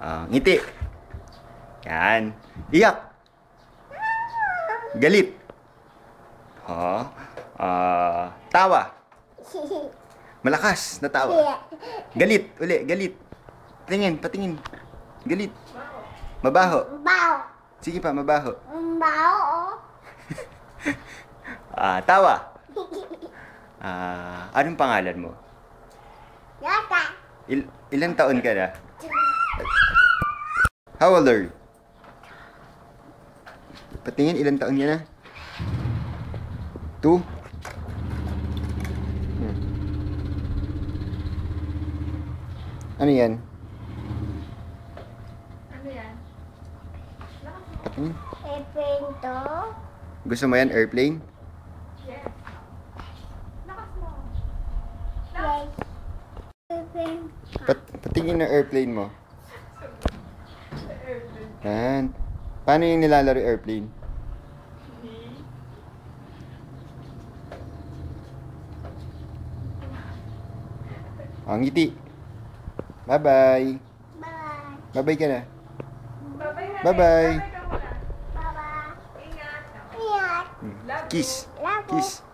Ngiti. Yan. Iyak. Galit. Tawa. Malakas na tawa. Galit. Uli, galit. Patingin, patingin. Galit. Mabaho. Sige pa, mabaho. Tawa. Anong pangalan mo? Ilang taon ka na? How old are you? Patingin, ilang taon ka na? 2? Ano yan? Ano yan? Patingin. Airplane to? Gusto mo yan, airplane? Yes. Lakas mo. Yes. Airplane. Patingin na airplane mo. Airplane. Yan. Paano yung nilalaro airplane? Ngiti. Bye-bye. Bye. Bye-bye ka na. Bye-bye na. Bye-bye. Bye-bye ka muna. Bye-bye. Ingat. Ingat. Love Kiss. Love you. Kiss.